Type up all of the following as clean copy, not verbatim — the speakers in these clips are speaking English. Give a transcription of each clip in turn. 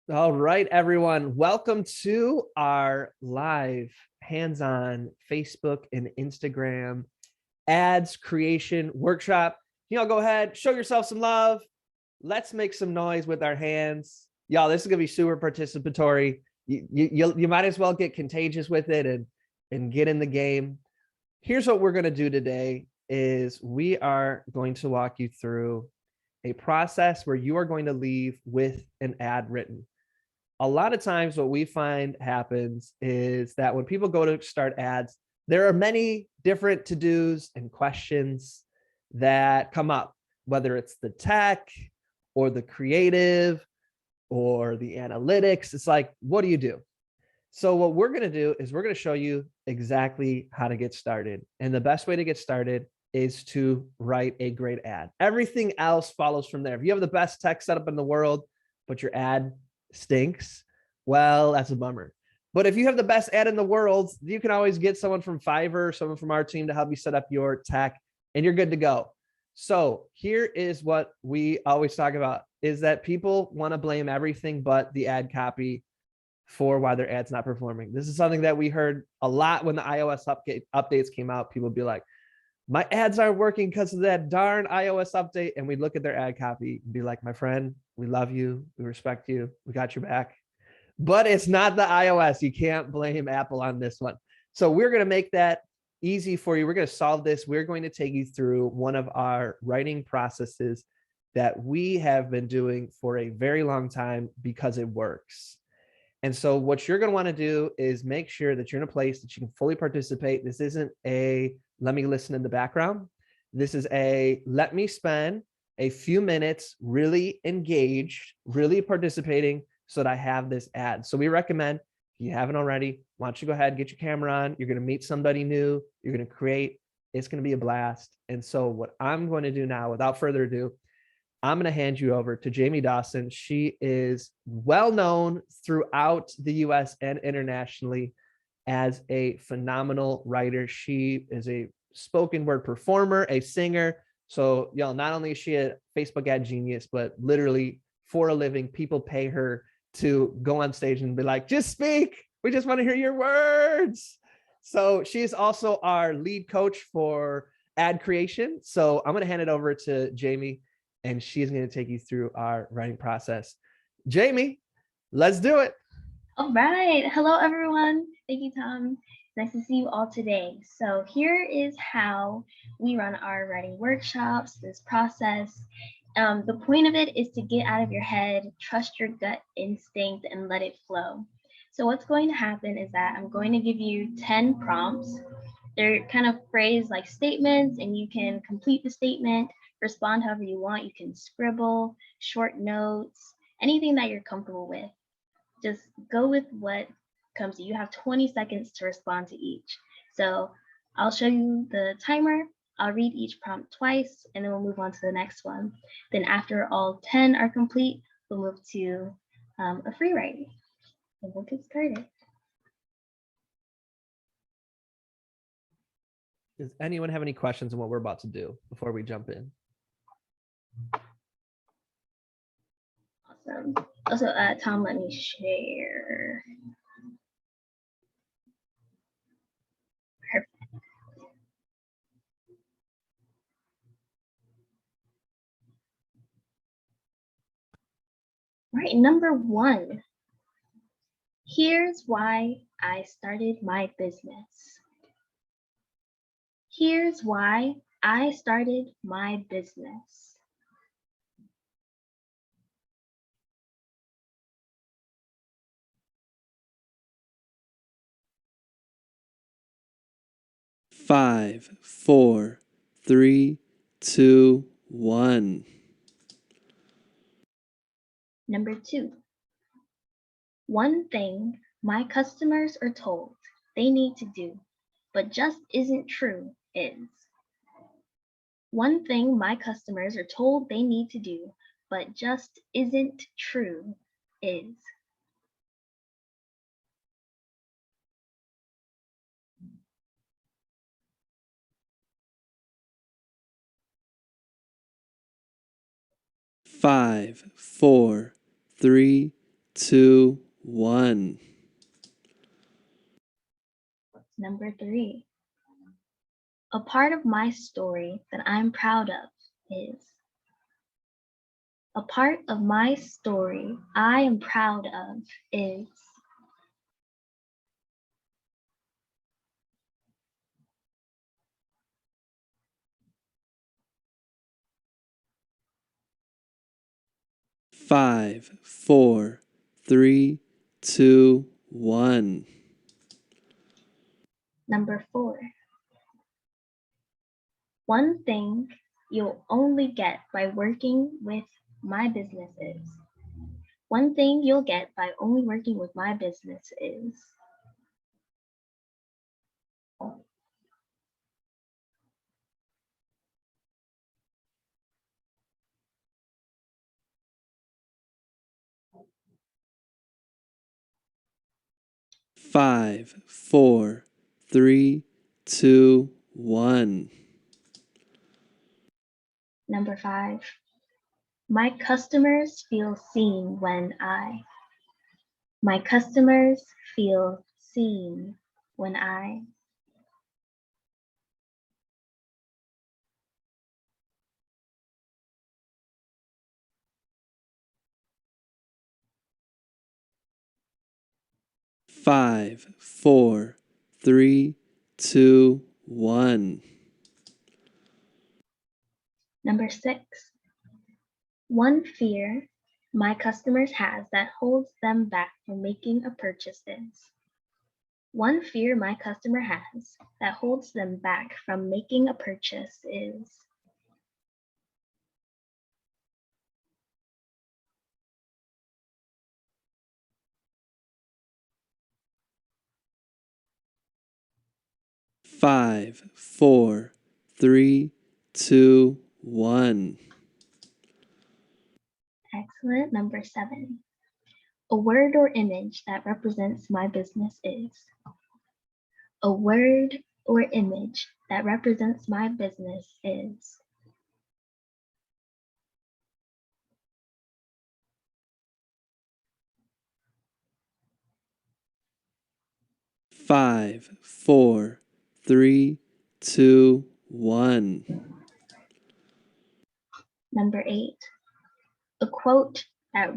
All right, everyone. Welcome to our live hands-on Facebook and Instagram ads creation workshop. Y'all go ahead, show yourself some love. Let's make some noise with our hands. Y'all, this is gonna be super participatory. You might as well get contagious with it and get in the game. Here's what we're gonna do today is we are going to walk you through a process where you are going to leave with an ad written. A lot of times what we find happens is that when people go to start ads, there are many different to-dos and questions that come up, whether it's the tech or the creative or the analytics. It's like, what do you do? So what we're going to do is we're going to show you exactly how to get started. And the best way to get started is to write a great ad. Everything else follows from there. If you have the best tech setup in the world, but your ad stinks, well, that's a bummer. But if you have the best ad in the world, you can always get someone from Fiverr, someone from our team to help you set up your tech, and you're good to go. So here is what we always talk about is that people want to blame everything but the ad copy for why their ad's not performing. This is something that we heard a lot when the iOS updates came out. People be like, my ads aren't working because of that darn iOS update. And we look at their ad copy and be like, my friend, we love you. We respect you. We got your back. But it's not the iOS. You can't blame Apple on this one. So we're going to make that easy for you. We're going to solve this. We're going to take you through one of our writing processes that we have been doing for a very long time because it works. And so what you're going to want to do is make sure that you're in a place that you can fully participate. This isn't a let me listen in the background. This is a let me spend a few minutes really engaged, really participating so that I have this ad. So we recommend, if you haven't already, why don't you go ahead and get your camera on. You're going to meet somebody new. You're going to create. It's going to be a blast. And so what I'm going to do now, without further ado, I'm going to hand you over to Jamie Dawson. She is well known throughout the US and internationally as a phenomenal writer. She is a spoken word performer, a singer. So, y'all, not only is she a Facebook ad genius, but literally for a living, people pay her to go on stage and be like, just speak. We just want to hear your words. So she is also our lead coach for ad creation. So I'm going to hand it over to Jamie, and she's going to take you through our writing process. Jamie, let's do it. All right. Hello, everyone. Thank you, Tom. Nice to see you all today. So here is how we run our writing workshops, this process. The point of it is to get out of your head, trust your gut instinct, and let it flow. So what's going to happen is that I'm going to give you 10 prompts. They're kind of phrased like statements, and you can complete the statement, respond however you want. You can scribble, short notes, anything that you're comfortable with. Just go with what comes to you. You have 20 seconds to respond to each. So I'll show you the timer. I'll read each prompt twice, and then we'll move on to the next one. Then after all 10 are complete, we'll move to a free writing, and we'll get started. Does anyone have any questions on what we're about to do before we jump in? Awesome. Also, Tom, let me share. Perfect. All right, number one. Here's why I started my business. Here's why I started my business. Five, four, three, two, one. Number two, one thing my customers are told they need to do, but just isn't true is. One thing my customers are told they need to do, but just isn't true is. Five, four, three, 2, 1. Number 3. A part of my story that I'm proud of is. A part of my story I am proud of is. Five, 4, 3, 2, 1. Number 4. One thing you'll only get by working with my business is. One thing you'll get by only working with my business is. Five, 4, 3, 2, 1. Number 5. My customers feel seen when I. My customers feel seen when I. Five, 4, 3, 2, 1. Number 6. One fear my customers has that holds them back from making a purchase is. One fear my customer has that holds them back from making a purchase is. Five, 4, 3, 2, 1. Excellent. Number 7. A word or image that represents my business is. A word or image that represents my business is. Five, 4, 3, 2, 1. Number 8. A quote that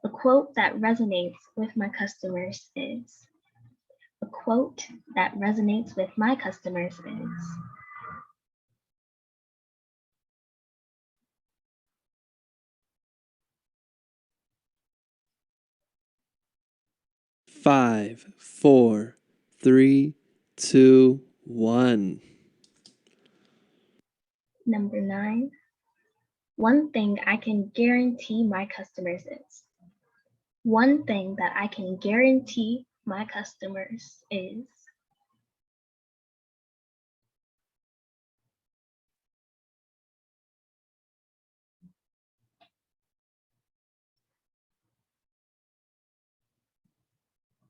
a quote that resonates with my customers is. A quote that resonates with my customers is. Five, 4, 3, 2, 1. Number 9. One thing I can guarantee my customers is. One thing that I can guarantee my customers is.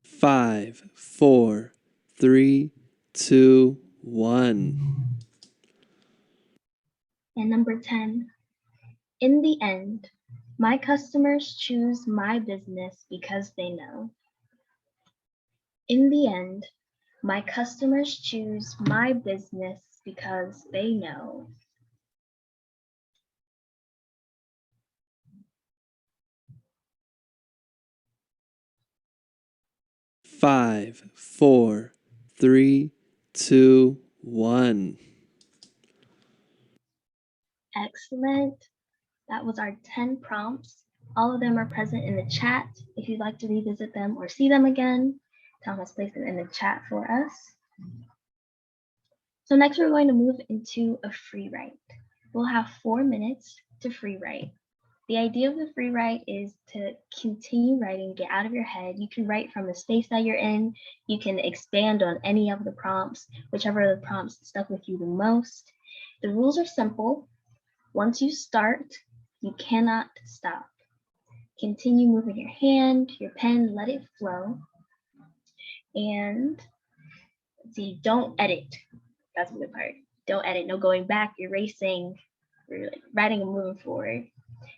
Five, 4, 3, 2, 1. And number 10. In the end, my customers choose my business because they know. In the end, my customers choose my business because they know. Five, 4, 3, 2, 1. Excellent. That was our 10 prompts. All of them are present in the chat. If you'd like to revisit them or see them again, Tom has placed them in the chat for us. So next we're going to move into a free write. We'll have 4 minutes to free write. The idea of the free write is to continue writing, get out of your head. You can write from the space that you're in. You can expand on any of the prompts, whichever of the prompts stuck with you the most. The rules are simple. Once you start, you cannot stop. Continue moving your hand, your pen, let it flow. And let's see, don't edit. That's the good part. Don't edit, no going back, erasing, or like writing and moving forward.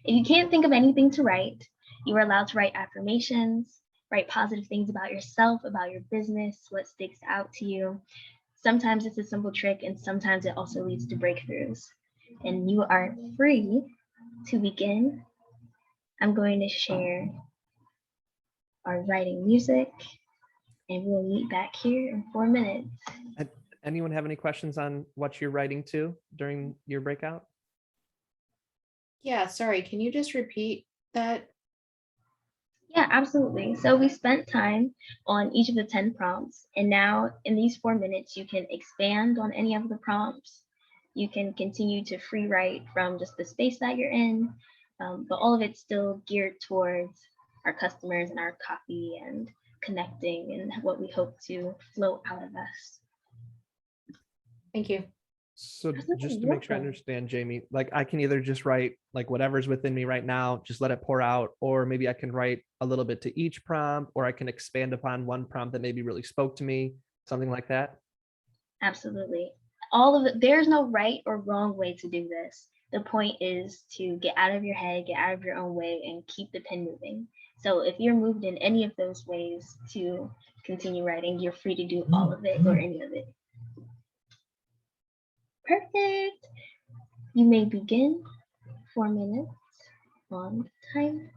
If you can't think of anything to write, You are allowed to write affirmations, write positive things about yourself, about your business, what sticks out to you. Sometimes it's a simple trick, and sometimes it also leads to breakthroughs. And you are free to begin. I'm going to share our writing music, and we'll meet back here in 4 minutes. Anyone have any questions on what you're writing to during your breakout? Yeah, sorry, can you just repeat that? Yeah, absolutely. So we spent time on each of the 10 prompts, and now in these 4 minutes, you can expand on any of the prompts. You can continue to free write from just the space that you're in, but all of it's still geared towards our customers and our copy and connecting and what we hope to flow out of us. Thank you. So Absolutely, just to you're make sure I welcome. understand, Jamie, like I can either just write like whatever's within me right now, just let it pour out, or maybe I can write a little bit to each prompt, or I can expand upon one prompt that maybe really spoke to me, something like that. Absolutely. All of it, there's no right or wrong way to do this. The point is to get out of your head, get out of your own way, and keep the pen moving. So if you're moved in any of those ways to continue writing, you're free to do all of it or any of it. Perfect. You may begin. 4 minutes on time.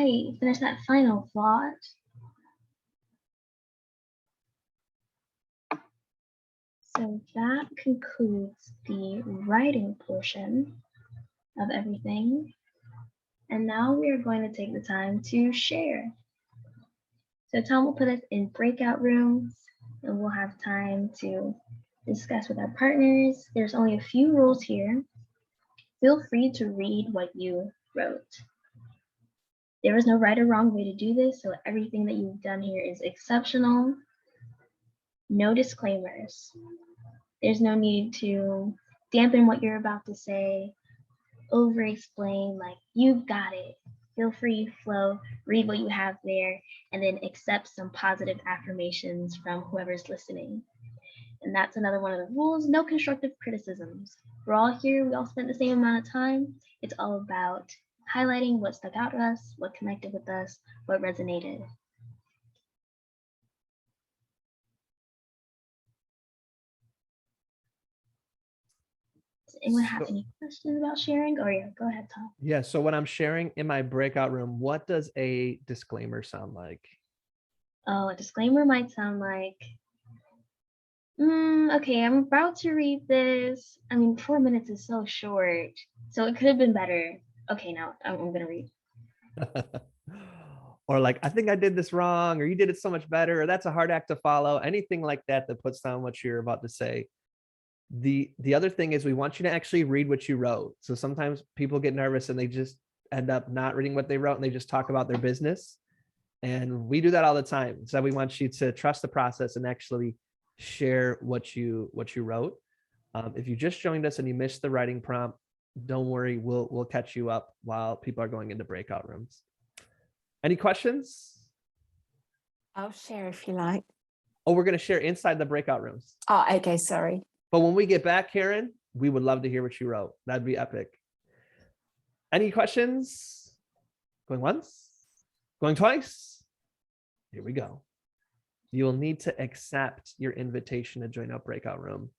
right, finish that final thought. So that concludes the writing portion of everything. And now we are going to take the time to share. So Tom will put us in breakout rooms and we'll have time to discuss with our partners. There's only a few rules here. Feel free to read what you wrote. There is no right or wrong way to do this, so everything that you've done here is exceptional. No disclaimers. There's no need to dampen what you're about to say, over explain, like you've got it. Feel free, flow, read what you have there, and then accept some positive affirmations from whoever's listening. And that's another one of the rules, no constructive criticisms. We're all here, we all spent the same amount of time. It's all about highlighting what stuck out to us, what connected with us, what resonated. Does anyone have any questions about sharing? Or yeah, go ahead, Tom. Yeah, so when I'm sharing in my breakout room, what does a disclaimer sound like? Oh, a disclaimer might sound like, okay, I'm about to read this. I mean, 4 minutes is so short, so it could have been better. Okay, now I'm gonna read. Or like, I think I did this wrong, or you did it so much better, or that's a hard act to follow. Anything like that that puts down what you're about to say. The other thing is we want you to actually read what you wrote. So sometimes people get nervous and they just end up not reading what they wrote and they just talk about their business. And we do that all the time. So we want you to trust the process and actually share what you wrote. If you just joined us and you missed the writing prompt, don't worry, we'll catch you up while people are going into breakout rooms. Any questions? I'll share if you like. Oh, we're going to share inside the breakout rooms. Oh, okay, sorry. But when we get back, Karen, we would love to hear what you wrote. That'd be epic. Any questions? Going once? Going twice? Here we go. You will need to accept your invitation to join a breakout room.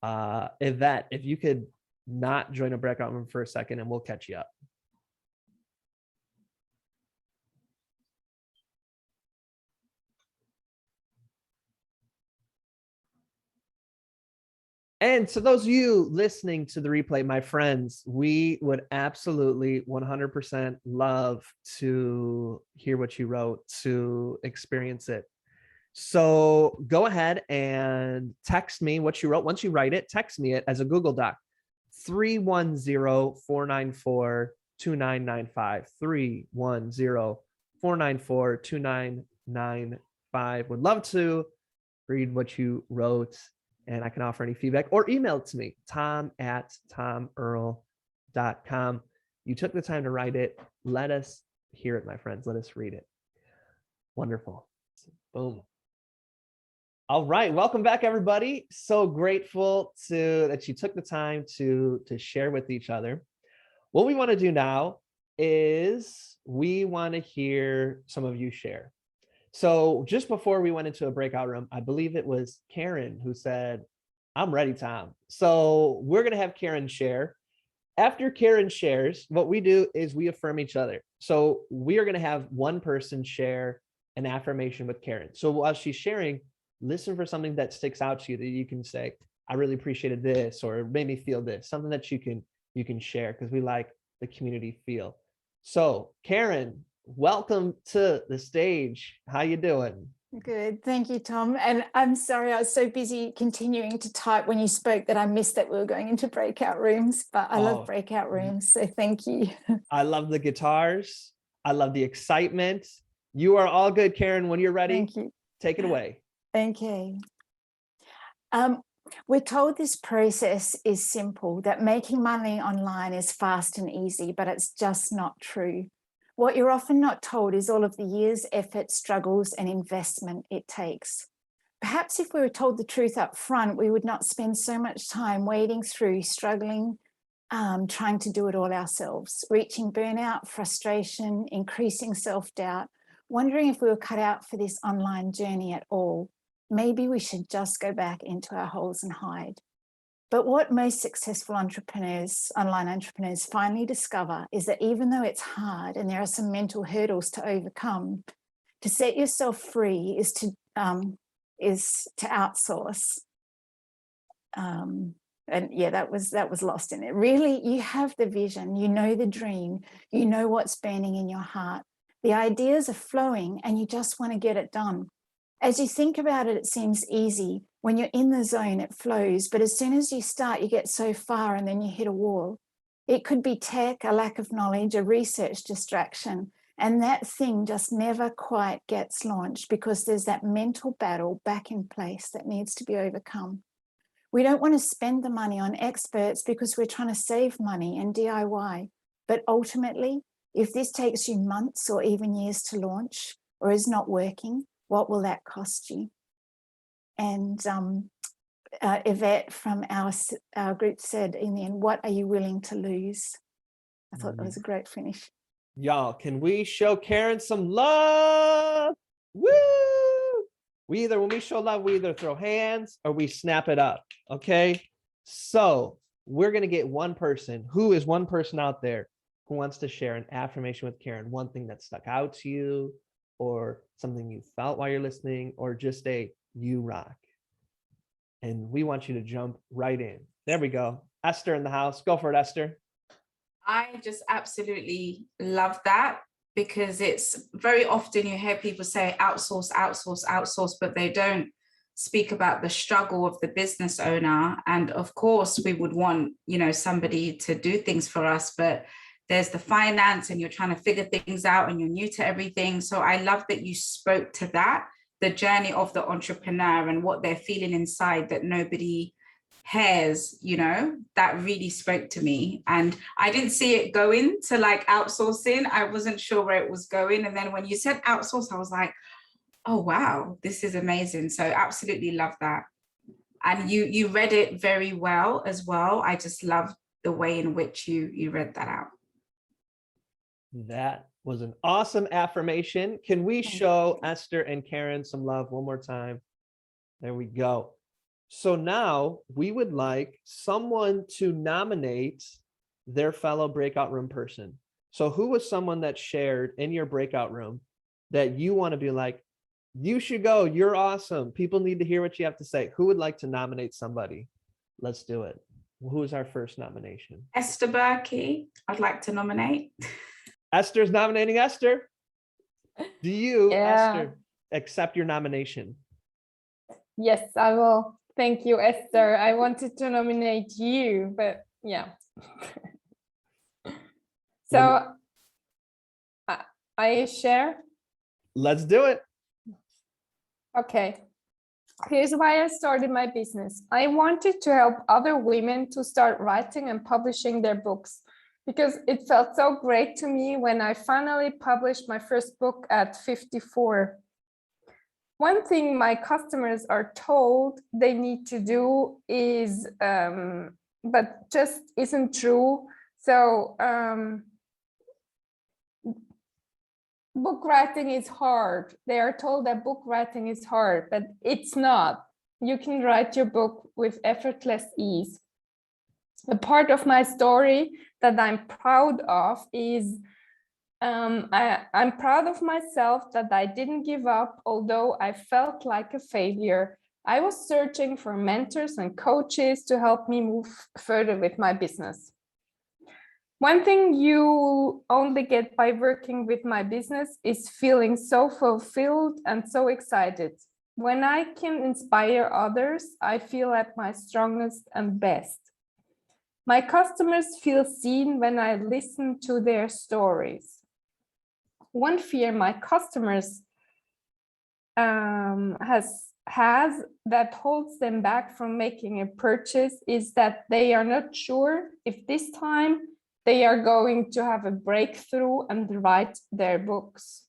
Yvette, if you could not join a breakout room for a second and we'll catch you up. And to those of you listening to the replay, my friends, we would absolutely 100% love to hear what you wrote, to experience it. So go ahead and text me what you wrote. Once you write it, text me it as a Google Doc, 310-494-2995, 310-494-2995. Would love to read what you wrote, and I can offer any feedback, or email it to me, tom@tomearl.com. You took the time to write it. Let us hear it, my friends. Let us read it. Wonderful. Boom. All right. Welcome back, everybody. So grateful that you took the time to share with each other. What we want to do now is we want to hear some of you share. So just before we went into a breakout room, I believe it was Karen who said, I'm ready, Tom. So we're going to have Karen share. After Karen shares, what we do is we affirm each other. So we are going to have one person share an affirmation with Karen. So while she's sharing, listen for something that sticks out to you that you can say, I really appreciated this, or it made me feel this, something that you can share, because we like the community feel. So Karen, welcome to the stage. How you doing? Good. Thank you, Tom. And I'm sorry, I was so busy continuing to type when you spoke that I missed that we were going into breakout rooms, but I love breakout rooms. So thank you. I love the guitars. I love the excitement. You are all good, Karen. When you're ready, Thank you. Take it away. Okay. We're told this process is simple, that making money online is fast and easy, but it's just not true. What you're often not told is all of the years, effort, struggles, and investment it takes. Perhaps if we were told the truth up front, we would not spend so much time wading through, struggling, trying to do it all ourselves, reaching burnout, frustration, increasing self-doubt, wondering if we were cut out for this online journey at all. Maybe we should just go back into our holes and hide. But what most successful entrepreneurs, online entrepreneurs, finally discover is that even though it's hard and there are some mental hurdles to overcome, to set yourself free is to outsource. And yeah, that was lost in it. Really, you have the vision, you know the dream, you know what's burning in your heart. The ideas are flowing and you just want to get it done. As you think about it, it seems easy. When you're in the zone, it flows. But as soon as you start, you get so far and then you hit a wall. It could be tech, a lack of knowledge, a research distraction. And that thing just never quite gets launched because there's that mental battle back in place that needs to be overcome. We don't want to spend the money on experts because we're trying to save money and DIY. But ultimately, if this takes you months or even years to launch or is not working, what will that cost you? And Yvette from our group said in the end, what are you willing to lose? I thought that was a great finish. Y'all, can we show Karen some love? Woo! When we show love, we either throw hands or we snap it up. Okay. So we're going to get one person out there who wants to share an affirmation with Karen, one thing that stuck out to you or something you felt while you're listening, or just a you rock. And we want you to jump right in. There we go. Esther in the house. Go for it, Esther. I just absolutely love that, because it's very often you hear people say outsource, outsource, outsource, but they don't speak about the struggle of the business owner. And of course, we would want, somebody to do things for us, but there's the finance and you're trying to figure things out and you're new to everything. So I love that you spoke to that, the journey of the entrepreneur and what they're feeling inside that nobody hairs, that really spoke to me. And I didn't see it going to like outsourcing. I wasn't sure where it was going. And then when you said outsource, I was like, oh, wow, this is amazing. So absolutely love that. And you read it very well as well. I just love the way in which you read that out. That was an awesome affirmation. Can we show Esther and Karen some love one more time? There we go. So now we would like someone to nominate their fellow breakout room person. So who was someone that shared in your breakout room that you want to be like, you should go, you're awesome, people need to hear what you have to say? Who would like to nominate somebody? Let's do it. Who is our first nomination? Esther Berkey, I'd like to nominate. Esther's nominating Esther. Do you, Esther, accept your nomination? Yes, I will. Thank you, Esther. I wanted to nominate you, but yeah. So I share. Let's do it. Okay. Here's why I started my business. I wanted to help other women to start writing and publishing their books, because it felt so great to me when I finally published my first book at 54. One thing my customers are told they need to do is, but just isn't true. So book writing is hard. They are told that book writing is hard, but it's not. You can write your book with effortless ease. A part of my story that I'm proud of is I'm proud of myself that I didn't give up, although I felt like a failure. I was searching for mentors and coaches to help me move further with my business. One thing you only get by working with my business is feeling so fulfilled and so excited. When I can inspire others, I feel at my strongest and best. My customers feel seen when I listen to their stories. One fear my customers has that holds them back from making a purchase is that they are not sure if this time they are going to have a breakthrough and write their books.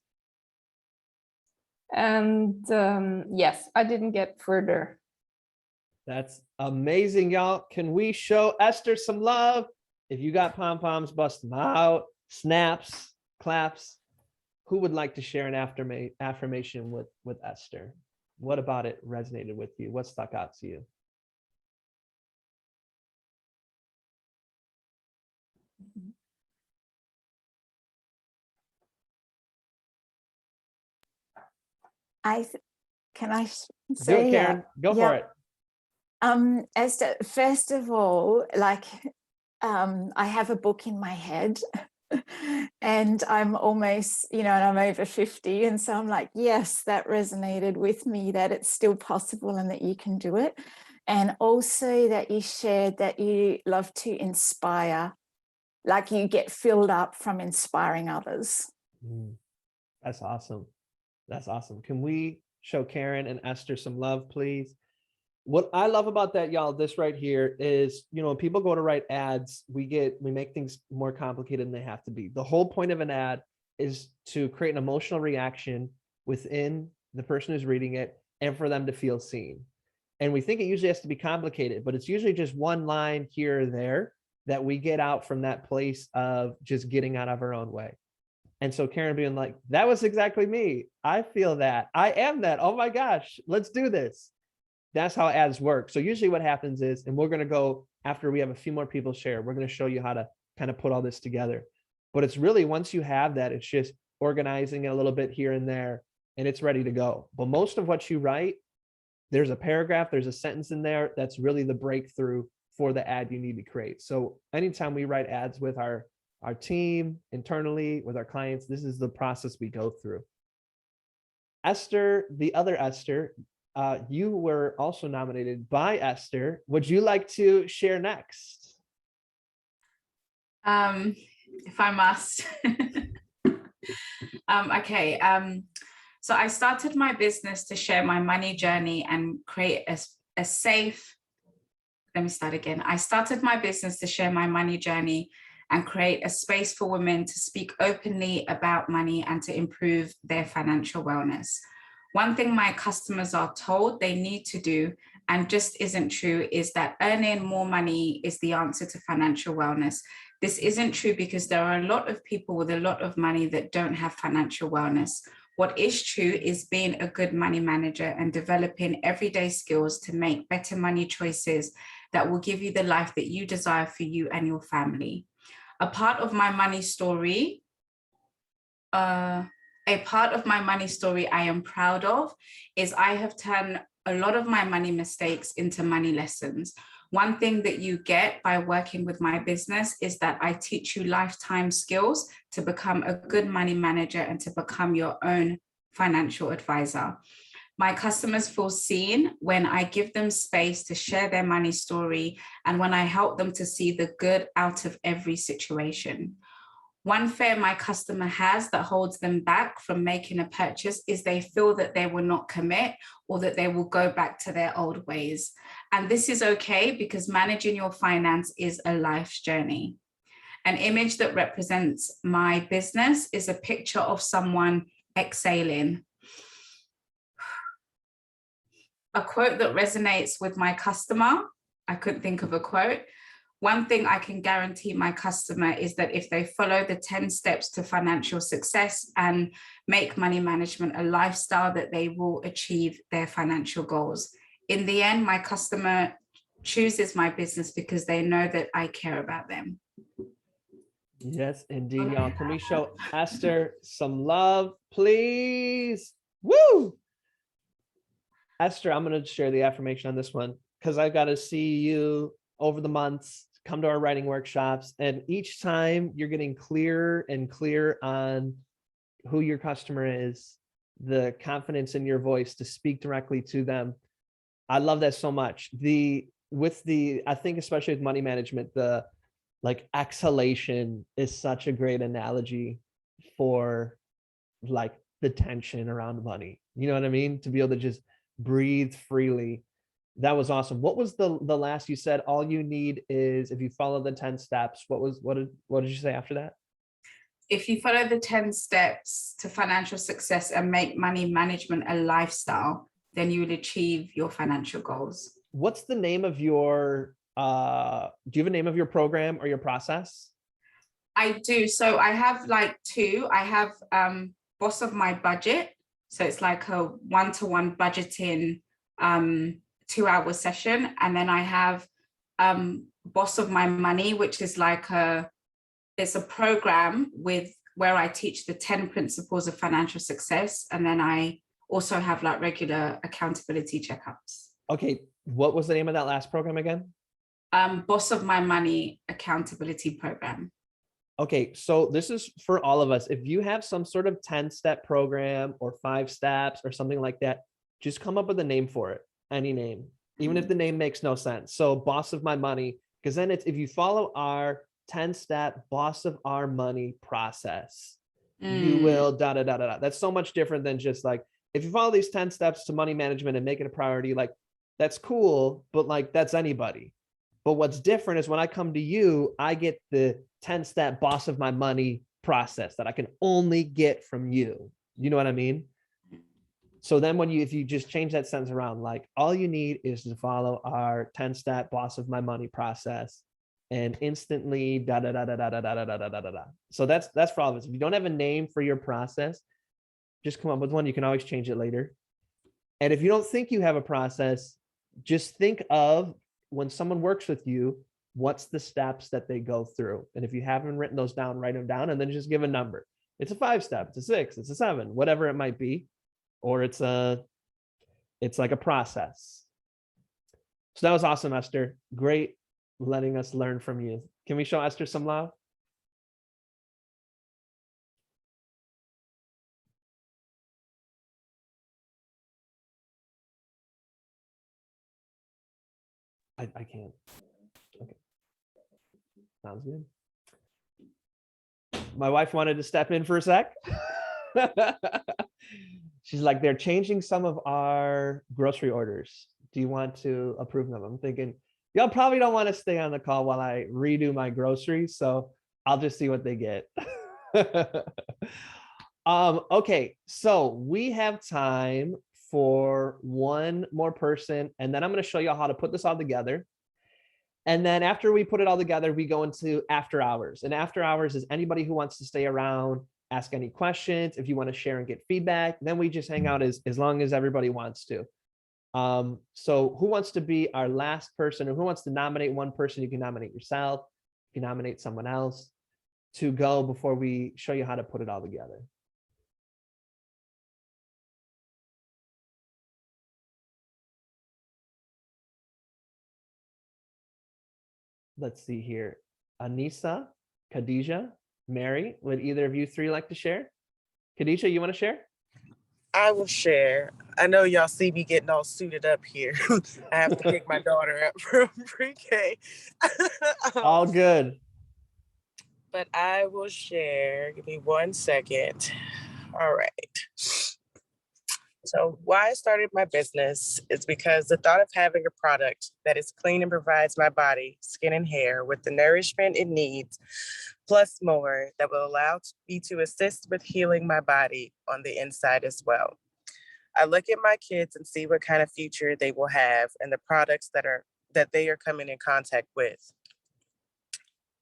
And yes, I didn't get further. That's amazing, y'all. Can we show Esther some love? If you got pom-poms, bust them out. Snaps, claps. Who would like to share an affirmation with Esther? What about it resonated with you? What stuck out to you? Can I Do say? it, Karen. Go for it. First of all, like, I have a book in my head and I'm almost, and I'm over 50. And so I'm like, yes, that resonated with me, that it's still possible and that you can do it. And also that you shared that you love to inspire, like you get filled up from inspiring others. That's awesome. That's awesome. Can we show Karen and Esther some love, please? What I love about that, y'all, this right here is, when people go to write ads, we make things more complicated than they have to be. The whole point of an ad is to create an emotional reaction within the person who's reading it and for them to feel seen. And we think it usually has to be complicated, but it's usually just one line here or there that we get out from that place of just getting out of our own way. And so Karen being like, that was exactly me. I feel that. I am that. Oh my gosh, let's do this. That's how ads work. So usually what happens is, and we're going to go after we have a few more people share, we're going to show you how to kind of put all this together. But it's really, once you have that, it's just organizing it a little bit here and there, and it's ready to go. But most of what you write, there's a paragraph, there's a sentence in there that's really the breakthrough for the ad you need to create. So anytime we write ads with our team internally, with our clients, this is the process we go through. Esther, the other Esther, you were also nominated by Esther. Would you like to share next? If I must. Okay. So I started my business to share my money journey and create a safe. Let me start again. I started my business to share my money journey and create a space for women to speak openly about money and to improve their financial wellness. One thing my customers are told they need to do, and just isn't true, is that earning more money is the answer to financial wellness. This isn't true because there are a lot of people with a lot of money that don't have financial wellness. What is true is being a good money manager and developing everyday skills to make better money choices that will give you the life that you desire for you and your family. A part of my money story I am proud of is I have turned a lot of my money mistakes into money lessons. One thing that you get by working with my business is that I teach you lifetime skills to become a good money manager and to become your own financial advisor. My customers feel seen when I give them space to share their money story and when I help them to see the good out of every situation. One fear my customer has that holds them back from making a purchase is they feel that they will not commit or that they will go back to their old ways. And this is okay because managing your finance is a life's journey. An image that represents my business is a picture of someone exhaling. A quote that resonates with my customer, I couldn't think of a quote. One thing I can guarantee my customer is that if they follow the 10 steps to financial success and make money management a lifestyle, that they will achieve their financial goals. In the end, my customer chooses my business because they know that I care about them. Yes, indeed, y'all. Can we show Esther some love, please? Woo! Esther, I'm going to share the affirmation on this one because I've got to see you over the months, come to our writing workshops, and each time you're getting clearer and clearer on who your customer is, the confidence in your voice to speak directly to them. I love that so much. I think especially with money management, the exhalation is such a great analogy for the tension around money. You know what I mean? To be able to just breathe freely. That was awesome. What was the last you said? All you need is, if you follow the 10 steps, what did you say after that? If you follow the 10 steps to financial success and make money management a lifestyle, then you will achieve your financial goals. What's the name of your, do you have a name of your program or your process? I do. So I have two. I have Boss of My Budget. So it's like a one-to-one budgeting 2-hour session. And then I have Boss of My Money, which is it's a program where I teach the 10 principles of financial success. And then I also have like regular accountability checkups. Okay, what was the name of that last program again? Boss of My Money accountability program. Okay, so this is for all of us. If you have some sort of 10-step program or 5 steps or something like that, just come up with a name for it, any name, even if the name makes no sense. So Boss of My Money, because then it's, if you follow our 10-step Boss of Our Money process, you will da da da da da. That's so much different than just like, if you follow these 10 steps to money management and make it a priority, like that's cool, but like that's anybody. But what's different is when I come to you, I get the 10-step Boss of My Money process that I can only get from you. You know what I mean? So then when you, if you just change that sentence around, like all you need is to follow our 10-step Boss of My Money process and instantly da da da da da da da da da da da da. So that's for all of us. If you don't have a name for your process, just come up with one. You can always change it later. And if you don't think you have a process, just think of when someone works with you, what's the steps that they go through? And if you haven't written those down, write them down and then just give a number. It's a 5-step, it's a 6, it's a 7, whatever it might be. Or it's like a process. So that was awesome, Esther. Great letting us learn from you. Can we show Esther some love? I can't. Okay. Sounds good. My wife wanted to step in for a sec. She's like, they're changing some of our grocery orders. Do you want to approve them? I'm thinking, y'all probably don't want to stay on the call while I redo my groceries, so I'll just see what they get. Okay, so we have time for one more person, and then I'm going to show you how to put this all together. And then after we put it all together, we go into after hours. And after hours is anybody who wants to stay around, ask any questions. If you want to share and get feedback, then we just hang out as long as everybody wants to. So who wants to be our last person, or who wants to nominate one person? You can nominate yourself, you can nominate someone else to go before we show you how to put it all together. Let's see here. Anissa, Khadijah, Mary, would either of you three like to share? Khadijah, you want to share? I will share. I know y'all see me getting all suited up here. I have to pick my daughter up from pre-K. All good. But I will share. Give me 1 second. All right. So why I started my business is because the thought of having a product that is clean and provides my body, skin, and hair with the nourishment it needs, plus more, that will allow me to assist with healing my body on the inside as well. I look at my kids and see what kind of future they will have and the products that they are coming in contact with.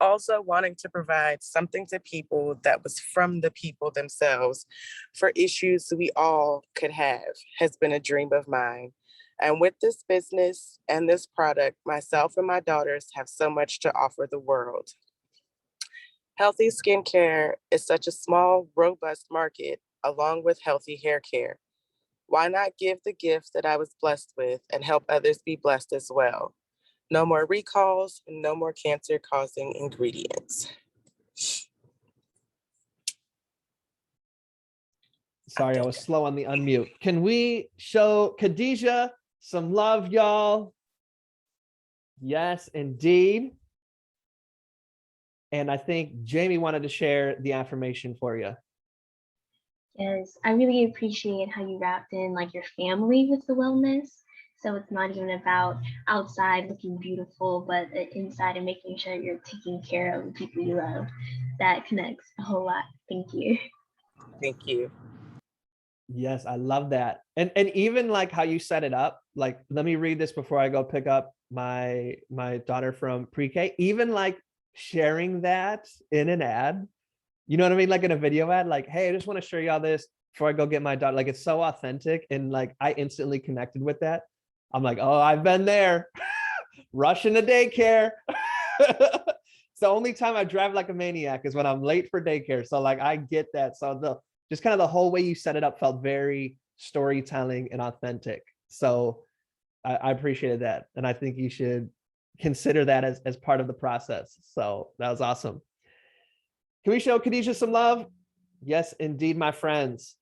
Also wanting to provide something to people that was from the people themselves for issues we all could have has been a dream of mine. And with this business and this product, myself and my daughters have so much to offer the world. Healthy skincare is such a small, robust market, along with healthy hair care. Why not give the gift that I was blessed with and help others be blessed as well? No more recalls, no more cancer-causing ingredients. Sorry, I was slow on the unmute. Can we show Khadijah some love, y'all? Yes, indeed. And I think Jamie wanted to share the affirmation for you. Yes, I really appreciate how you wrapped in like your family with the wellness. So it's not even about outside looking beautiful, but inside and making sure you're taking care of the people you love. That connects a whole lot. Thank you. Thank you. Yes, I love that. And even like how you set it up, like, let me read this before I go pick up my daughter from pre-K. Even like sharing that in an ad, you know what I mean? Like in a video ad, like, hey, I just want to show you all this before I go get my daughter. Like, it's so authentic. And like, I instantly connected with that. I'm like, oh, I've been there. Rushing to daycare. It's the only time I drive like a maniac is when I'm late for daycare. So like, I get that. So just kind of the whole way you set it up felt very storytelling, and authentic. So I appreciated that. And I think you should consider that as part of the process. So that was awesome. Can we show Khadijah some love? Yes, indeed, my friends.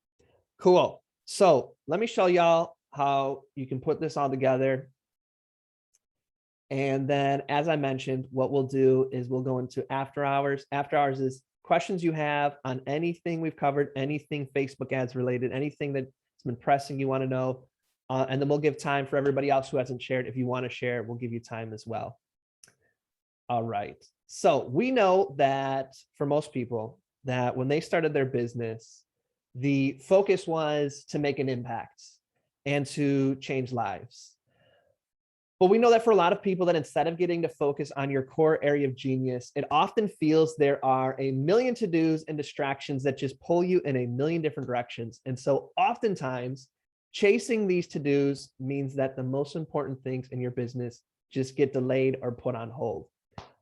Cool. So let me show y'all how you can put this all together. And then, as I mentioned, what we'll do is we'll go into after hours. After hours is questions you have on anything we've covered, anything Facebook ads related, anything that's been pressing you want to know. And then we'll give time for everybody else who hasn't shared. If you want to share, we'll give you time as well. All right. So we know that for most people, that when they started their business, the focus was to make an impact and to change lives. But we know that for a lot of people, that instead of getting to focus on your core area of genius, it often feels there are a million to-dos and distractions that just pull you in a million different directions. And so oftentimes, chasing these to-dos means that the most important things in your business just get delayed or put on hold.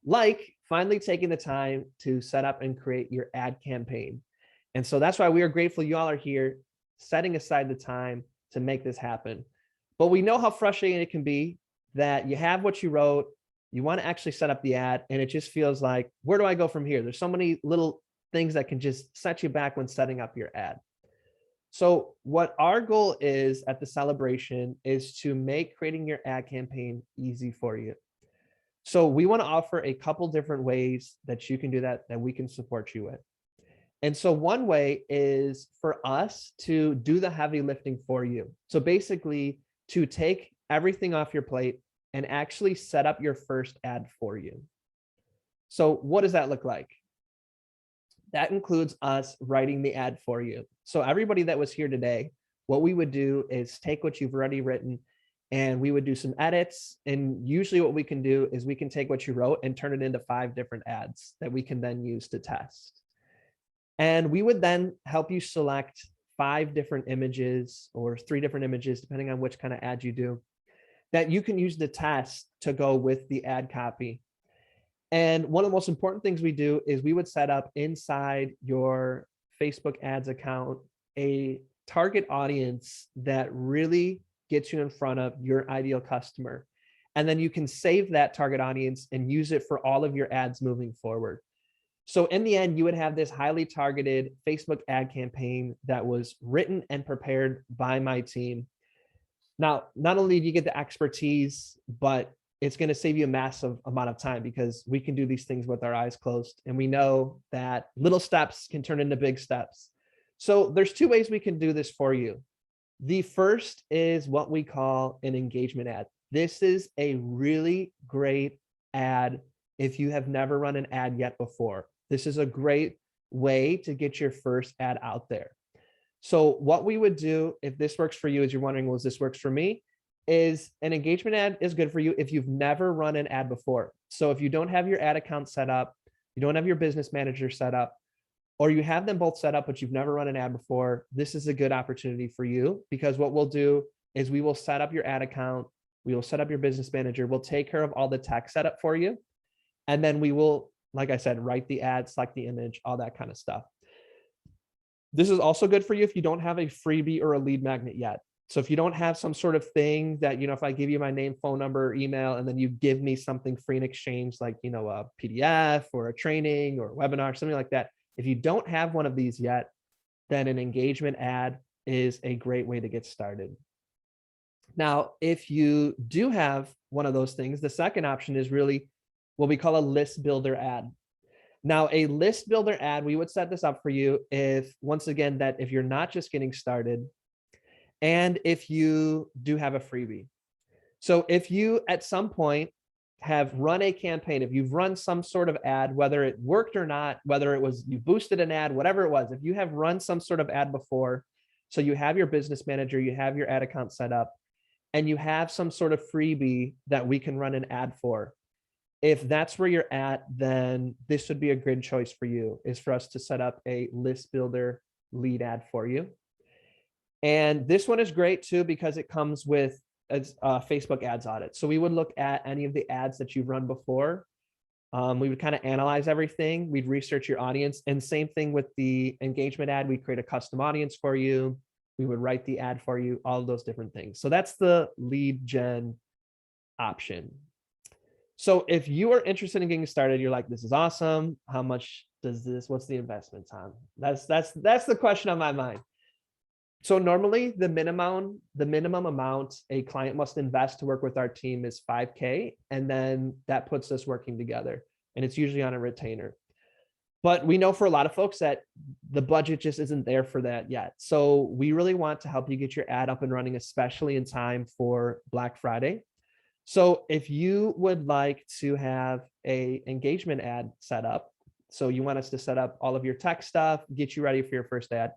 Like finally taking the time to set up and create your ad campaign. And so that's why we are grateful you all are here, setting aside the time to make this happen. But we know how frustrating it can be that you have what you wrote, you want to actually set up the ad, and it just feels like, where do I go from here? There's so many little things that can just set you back when setting up your ad. So what our goal is at the celebration is to make creating your ad campaign easy for you. So we want to offer a couple different ways that you can do that we can support you with. And so one way is for us to do the heavy lifting for you. So basically to take everything off your plate and actually set up your first ad for you. So what does that look like? That includes us writing the ad for you. So everybody that was here today, what we would do is take what you've already written and we would do some edits. And usually what we can do is we can take what you wrote and turn it into 5 different ads that we can then use to test. And we would then help you select 5 different images or 3 different images, depending on which kind of ad you do, that you can use the test to go with the ad copy. And one of the most important things we do is we would set up inside your Facebook ads account a target audience that really gets you in front of your ideal customer. And then you can save that target audience and use it for all of your ads moving forward. So in the end, you would have this highly targeted Facebook ad campaign that was written and prepared by my team. Now, not only do you get the expertise, but it's going to save you a massive amount of time because we can do these things with our eyes closed. And we know that little steps can turn into big steps. So there's 2 ways we can do this for you. The first is what we call an engagement ad. This is a really great ad if you have never run an ad yet before. This is a great way to get your first ad out there. So what we would do if this works for you, as you're wondering, well, this works for me, is an engagement ad is good for you if you've never run an ad before. So if you don't have your ad account set up, you don't have your business manager set up, or you have them both set up, but you've never run an ad before, this is a good opportunity for you because what we'll do is we will set up your ad account, we will set up your business manager, we'll take care of all the tech setup for you. And then we will, like I said, write the ad, select the image, all that kind of stuff. This is also good for you if you don't have a freebie or a lead magnet yet. So if you don't have some sort of thing that, if I give you my name, phone number, email, and then you give me something free in exchange, like, a PDF or a training or a webinar, something like that. If you don't have one of these yet, then an engagement ad is a great way to get started. Now, if you do have one of those things, the second option is really what we call a list builder ad. Now, a list builder ad, we would set this up for you if, once again, that if you're not just getting started and if you do have a freebie. So if you at some point have run a campaign, if you've run some sort of ad, whether it worked or not, whether it was you boosted an ad, whatever it was, if you have run some sort of ad before, so you have your business manager, you have your ad account set up, and you have some sort of freebie that we can run an ad for. If that's where you're at, then this would be a good choice for you, is for us to set up a list builder lead ad for you. And this one is great too, because it comes with a Facebook ads audit. So we would look at any of the ads that you've run before. We would kind of analyze everything. We'd research your audience, and same thing with the engagement ad. We create a custom audience for you. We would write the ad for you, all of those different things. So that's the lead gen option. So if you are interested in getting started, you're like, this is awesome. How much does this, what's the investment, Tom? That's the question on my mind. So normally the minimum amount a client must invest to work with our team is $5K. And then that puts us working together. And it's usually on a retainer. But we know for a lot of folks that the budget just isn't there for that yet. So we really want to help you get your ad up and running, especially in time for Black Friday. So if you would like to have a engagement ad set up, so you want us to set up all of your tech stuff, get you ready for your first ad,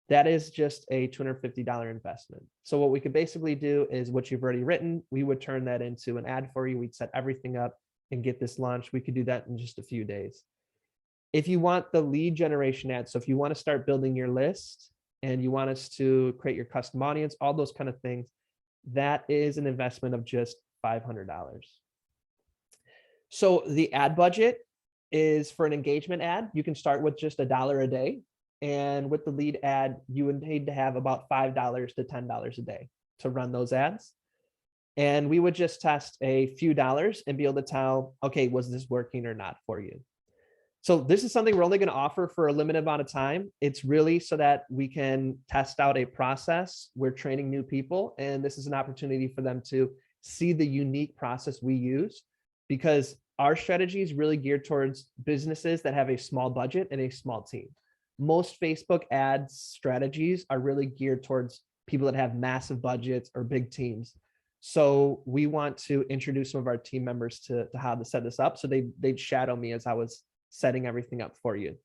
that is just a $250 investment. So what we could basically do is what you've already written, we would turn that into an ad for you. We'd set everything up and get this launched. We could do that in just a few days. If you want the lead generation ad, so if you want to start building your list and you want us to create your custom audience, all those kind of things, that is an investment of just $500. So the ad budget is for an engagement ad. You can start with just $1 a day. And with the lead ad, you would need to have about $5 to $10 a day to run those ads. And we would just test a few dollars and be able to tell, okay, was this working or not for you? So this is something we're only going to offer for a limited amount of time. It's really so that we can test out a process. We're training new people, and this is an opportunity for them to see the unique process we use, because our strategy is really geared towards businesses that have a small budget and a small team. Most Facebook ads strategies are really geared towards people that have massive budgets or big teams. So we want to introduce some of our team members to how to set this up. So they'd shadow me as I was setting everything up for you.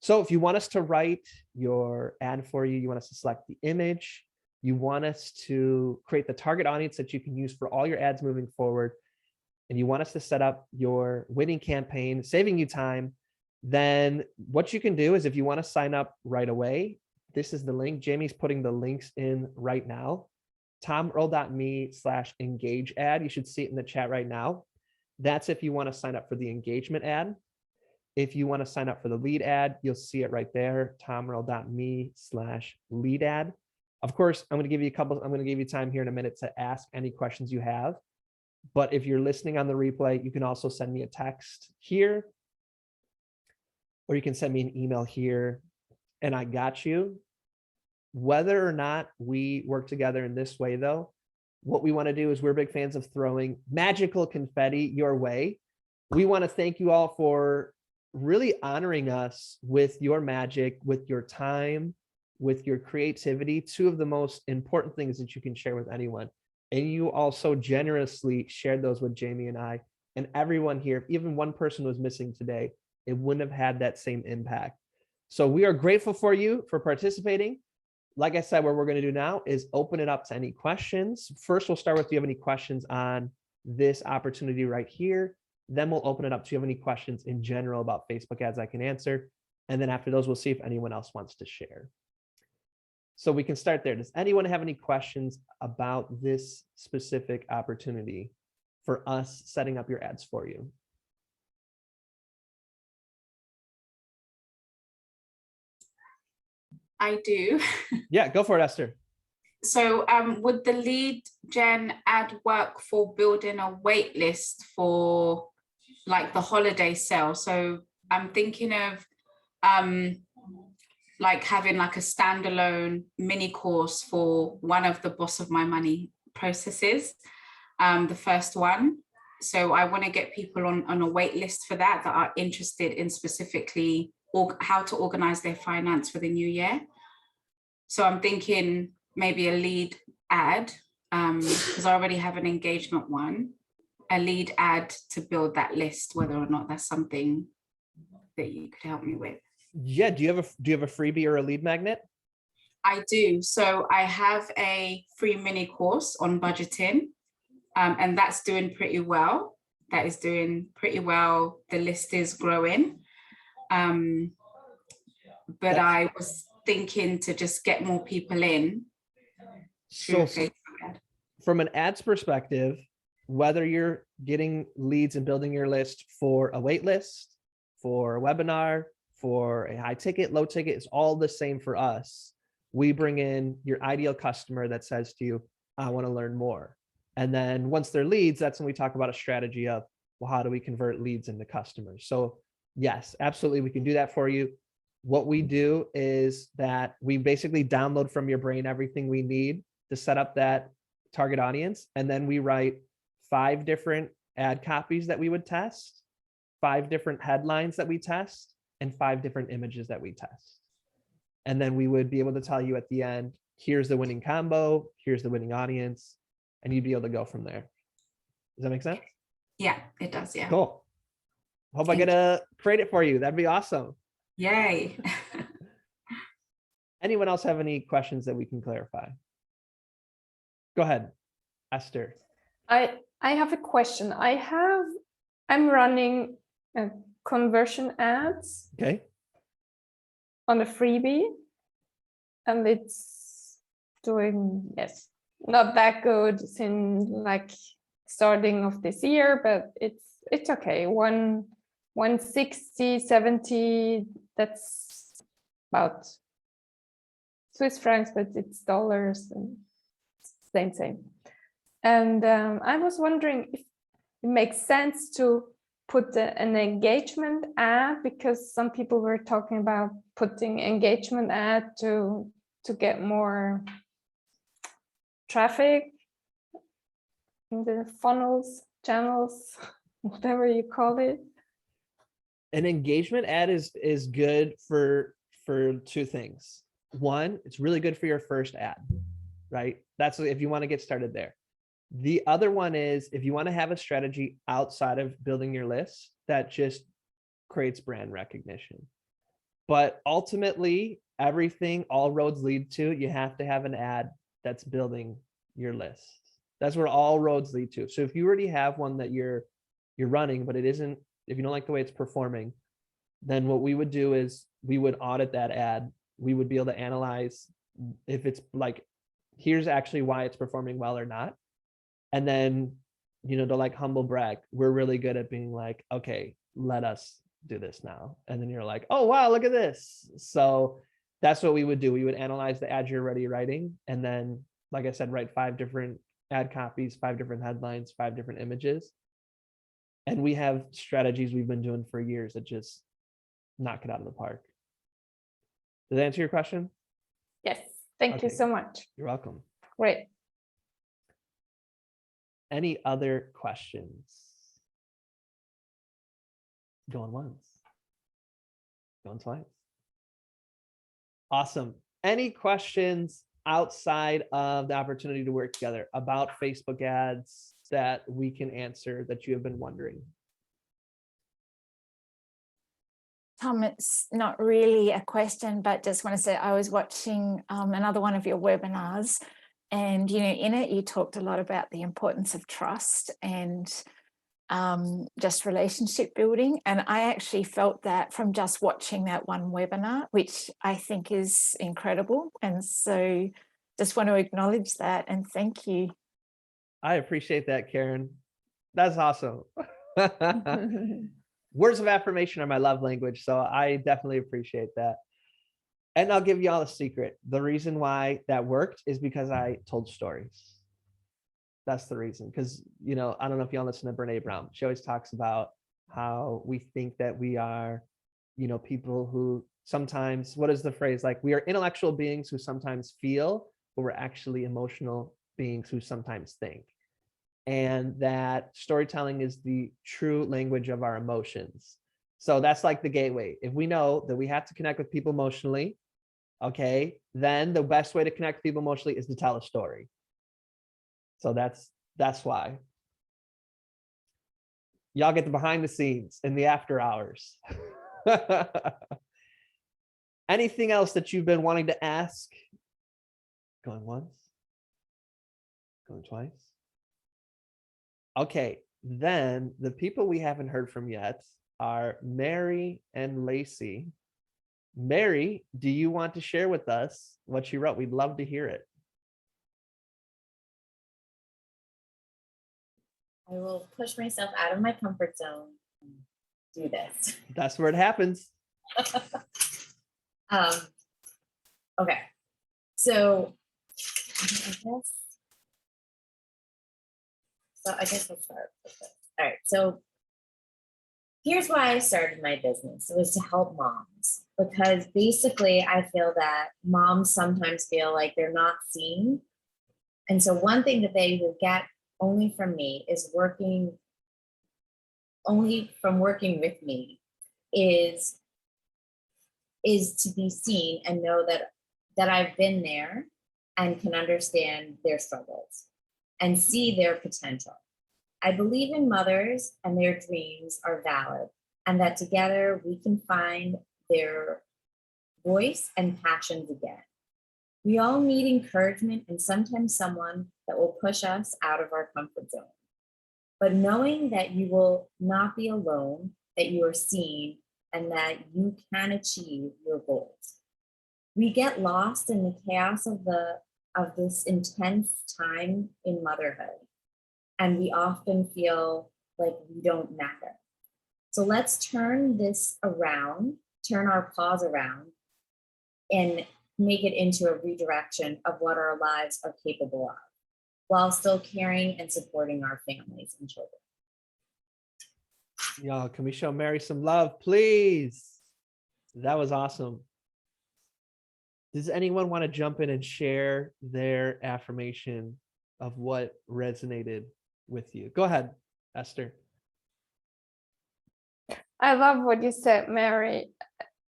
So if you want us to write your ad for you, you want us to select the image, you want us to create the target audience that you can use for all your ads moving forward, and you want us to set up your winning campaign, saving you time, then what you can do is if you want to sign up right away, this is the link. Jamie's putting the links in right now. tomearl.me/engage ad. You should see it in the chat right now. That's if you want to sign up for the engagement ad. If you want to sign up for the lead ad, you'll see it right there, tomearl.me/lead ad. Of course, I'm going to give you time here in a minute to ask any questions you have. But if you're listening on the replay, you can also send me a text here, or you can send me an email here, and I got you. Whether or not we work together in this way, though, what we want to do is we're big fans of throwing magical confetti your way. We want to thank you all for really honoring us with your magic, with your time, with your creativity, two of the most important things that you can share with anyone. And you also generously shared those with Jamie and I and everyone here. If even one person was missing today, it wouldn't have had that same impact. So we are grateful for you for participating. Like I said, what we're going to do now is open it up to any questions. First, we'll start with, do you have any questions on this opportunity right here? Then we'll open it up. Do you have any questions in general about Facebook ads I can answer? And then after those, we'll see if anyone else wants to share. So we can start there. Does anyone have any questions about this specific opportunity for us setting up your ads for you? I do. Yeah, go for it, Esther. So would the lead gen ad work for building a wait list for like the holiday sale? So I'm thinking of like having like a standalone mini course for one of the Boss of My Money processes, the first one. So I want to get people on a wait list for that are interested in specifically how to organize their finance for the new year. So I'm thinking maybe a lead ad, because I already have an engagement one, a lead ad to build that list, whether or not that's something that you could help me with. Yeah, do you have a freebie or a lead magnet? I do. So I have a free mini course on budgeting, and that's doing pretty well. That is doing pretty well. The list is growing. But I was thinking to just get more people in. So from an ads perspective, whether you're getting leads and building your list for a wait list, for a webinar, for a high ticket, low ticket, it's all the same for us. we bring in your ideal customer that says to you, I want to learn more. And then once they're leads, that's when we talk about a strategy of, well, how do we convert leads into customers? So yes, absolutely, we can do that for you. What we do is that we basically download from your brain everything we need to set up that target audience. And then we write 5 different ad copies that we would test, 5 different headlines that we test, and 5 different images that we test. And then we would be able to tell you at the end, here's the winning combo, here's the winning audience, and you'd be able to go from there. Does that make sense? Yeah, it does. Yeah. Cool. Hope I get to create it for you. That'd be awesome. Yay. Anyone else have any questions that we can clarify? Go ahead, Esther. I have a question. I'm running conversion ads Okay. on a freebie, and it's doing, yes, not that good since like starting of this year, but it's okay. 160, 70, that's about Swiss francs, but it's dollars and same. And I was wondering if it makes sense to put an engagement ad, because some people were talking about putting engagement ad to get more traffic in the funnels, channels, whatever you call it. An engagement ad is good for 2 things. One, it's really good for your first ad, right? That's if you want to get started there. The other one is if you want to have a strategy outside of building your list that just creates brand recognition. But ultimately, everything, all roads lead to, you have to have an ad that's building your list. That's where all roads lead to. So if you already have one that you're running, but it isn't, if you don't like the way it's performing, then what we would do is we would audit that ad. We would be able to analyze if it's like, here's actually why it's performing well or not. And then, to like humble brag, we're really good at being like, okay, let us do this now. And then you're like, oh, wow, look at this. So that's what we would do. We would analyze the ad you're already writing. And then, like I said, write 5 different ad copies, 5 different headlines, 5 different images. And we have strategies we've been doing for years that just knock it out of the park. Does that answer your question? Yes, thank you Okay. so much. You're welcome. Great. Any other questions? Going once. Going twice. Awesome. Any questions outside of the opportunity to work together about Facebook ads that we can answer that you have been wondering? Tom, it's not really a question, but just want to say I was watching another one of your webinars, and in it you talked a lot about the importance of trust and just relationship building. And I actually felt that from just watching that one webinar, which I think is incredible. And so just want to acknowledge that and thank you. I appreciate that, Karen. That's awesome. Words of affirmation are my love language, so I definitely appreciate that. And I'll give you all a secret. The reason why that worked is because I told stories. That's the reason. Because, I don't know if y'all listen to Brene Brown. She always talks about how we think that we are, people who sometimes, what is the phrase? Like, we are intellectual beings who sometimes feel, but we're actually emotional beings who sometimes think. And that storytelling is the true language of our emotions. So that's like the gateway. If we know that we have to connect with people emotionally, okay, then the best way to connect with people emotionally is to tell a story. So that's why. Y'all get the behind the scenes in the after hours. Anything else that you've been wanting to ask? Going once? Going twice? Okay, then the people we haven't heard from yet are Mary and Lacey. Mary, do you want to share with us what you wrote? We'd love to hear it. I will push myself out of my comfort zone and do this. That's where it happens. Okay. So I guess I'll start with this. All right. So here's why I started my business. It was to help moms, because basically I feel that moms sometimes feel like they're not seen. And so one thing that they will get only from me is working with me is to be seen and know that I've been there and can understand their struggles and see their potential. I believe in mothers and their dreams are valid, and that together we can find their voice and passions again. We all need encouragement and sometimes someone that will push us out of our comfort zone. But knowing that you will not be alone, that you are seen, and that you can achieve your goals. We get lost in the chaos of this intense time in motherhood, and we often feel like we don't matter. So let's turn this around, turn our pause around, and make it into a redirection of what our lives are capable of, while still caring and supporting our families and children. Y'all, can we show Mary some love, please? That was awesome. Does anyone want to jump in and share their affirmation of what resonated with you? Go ahead, Esther. I love what you said, Mary.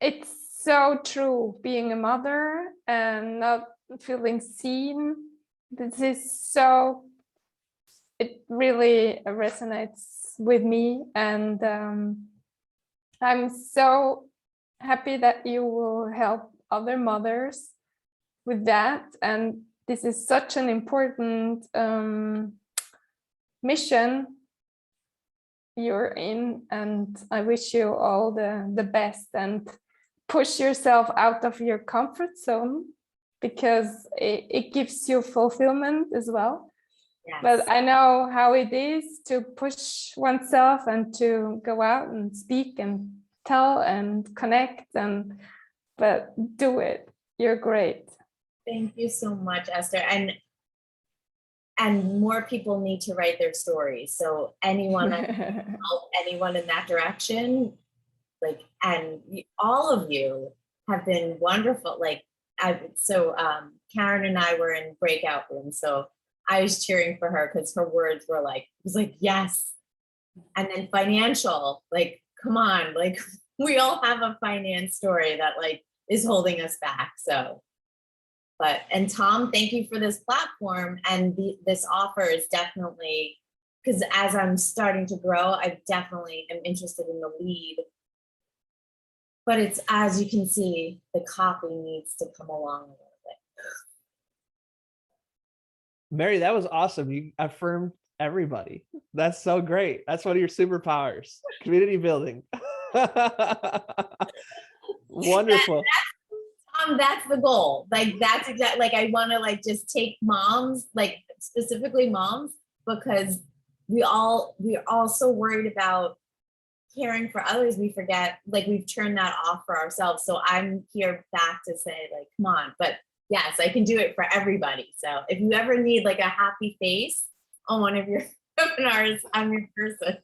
It's so true, being a mother and not feeling seen. This is so, it really resonates with me. And I'm so happy that you will help other mothers with that. And this is such an important mission you're in, and I wish you all the best, and push yourself out of your comfort zone, because it gives you fulfillment as well. Yes. But I know how it is to push oneself and to go out and speak and tell and connect, but do it. You're great. Thank you so much, Esther. And more people need to write their stories. So anyone that can help anyone in that direction, and all of you have been wonderful. Karen and I were in breakout rooms, so I was cheering for her because her words were it was yes. And then financial, come on, we all have a finance story that is holding us back. So. And Tom, thank you for this platform, and this offer is definitely, because as I'm starting to grow, I definitely am interested in the lead. But it's, as you can see, the copy needs to come along a little bit. Mary, that was awesome. You affirmed everybody. That's so great. That's one of your superpowers. Community building. Wonderful. That's the goal. That's exactly, I want to just take moms, specifically moms, because we're all so worried about caring for others. We forget, we've turned that off for ourselves. So I'm here back to say, come on. But yes, I can do it for everybody. So if you ever need a happy face on one of your webinars, I'm your person.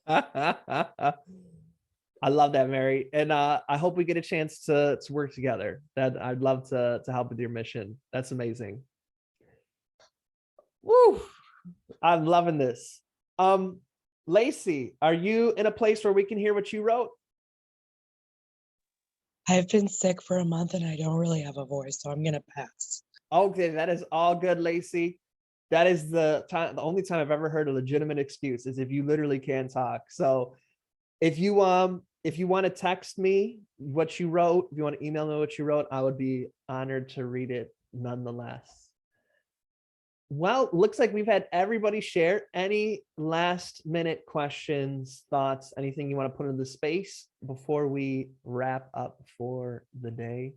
I love that, Mary. And I hope we get a chance to work together. That I'd love to help with your mission. That's amazing. Woo! I'm loving this. Lacey, are you in a place where we can hear what you wrote? I've been sick for a month and I don't really have a voice, so I'm gonna pass. Okay, that is all good, Lacey. That is the only time I've ever heard a legitimate excuse is if you literally can't talk. So if you want to text me what you wrote, if you want to email me what you wrote, I would be honored to read it nonetheless. Well, looks like we've had everybody share. Any last minute questions, thoughts, anything you want to put into the space before we wrap up for the day?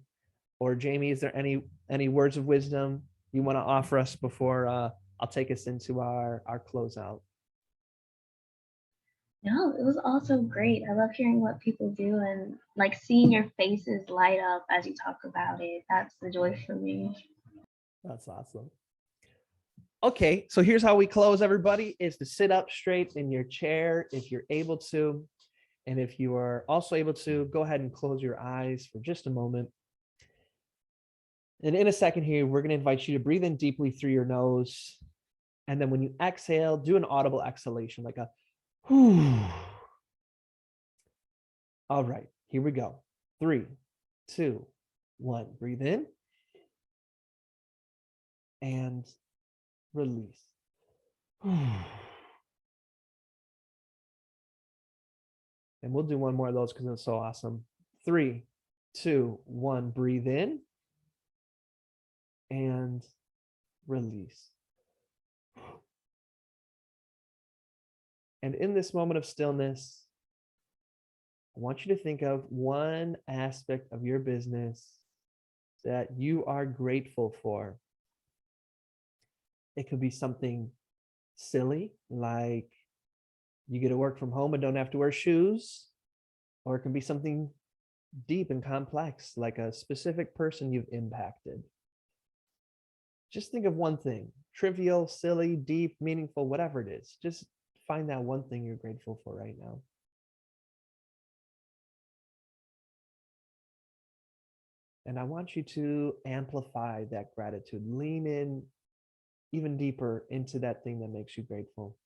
Or Jamie, is there any words of wisdom you want to offer us before I'll take us into our closeout? No, it was also great. I love hearing what people do and seeing your faces light up as you talk about it. That's the joy for me. That's awesome. Okay, so here's how we close, everybody, is to sit up straight in your chair if you're able to. And if you are also able to, go ahead and close your eyes for just a moment. And in a second here, we're going to invite you to breathe in deeply through your nose. And then when you exhale, do an audible exhalation, like a whew. All right, here we go. 3, 2, 1. Breathe in and release. And we'll do one more of those because it's so awesome. 3, 2, 1. Breathe in and release. And in this moment of stillness, I want you to think of one aspect of your business that you are grateful for. It could be something silly, like you get to work from home and don't have to wear shoes, or it can be something deep and complex, like a specific person you've impacted. Just think of one thing, trivial, silly, deep, meaningful, whatever it is. Just find that one thing you're grateful for right now. And I want you to amplify that gratitude, lean in even deeper into that thing that makes you grateful.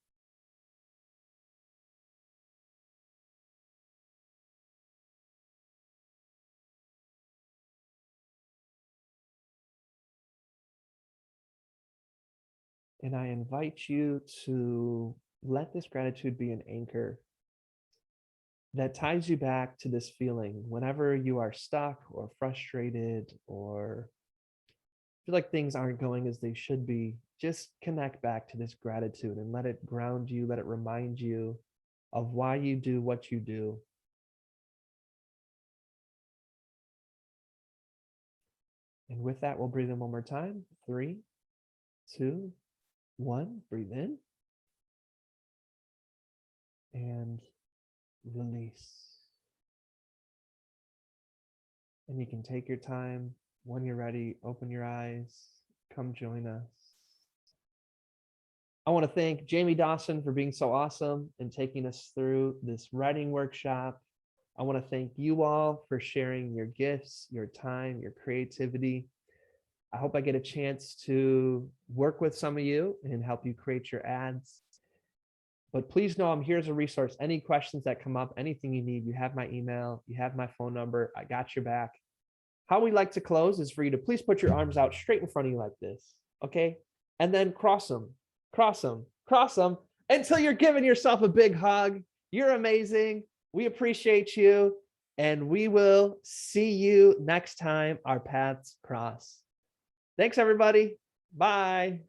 And I invite you to let this gratitude be an anchor that ties you back to this feeling whenever you are stuck or frustrated or feel like things aren't going as they should be. Just connect back to this gratitude and let it ground you, let it remind you of why you do what you do. And with that, we'll breathe in one more time. 3, 2, 1. Breathe in and release. And you can take your time. When you're ready, open your eyes, come join us. I want to thank Jamie Dawson for being so awesome and taking us through this writing workshop. I want to thank you all for sharing your gifts, your time, your creativity. I hope I get a chance to work with some of you and help you create your ads. But please know I'm here as a resource. Any questions that come up, anything you need, you have my email, you have my phone number. I got your back. How we like to close is for you to please put your arms out straight in front of you like this, okay? And then cross them, cross them, cross them until you're giving yourself a big hug. You're amazing. We appreciate you. And we will see you next time our paths cross. Thanks, everybody. Bye.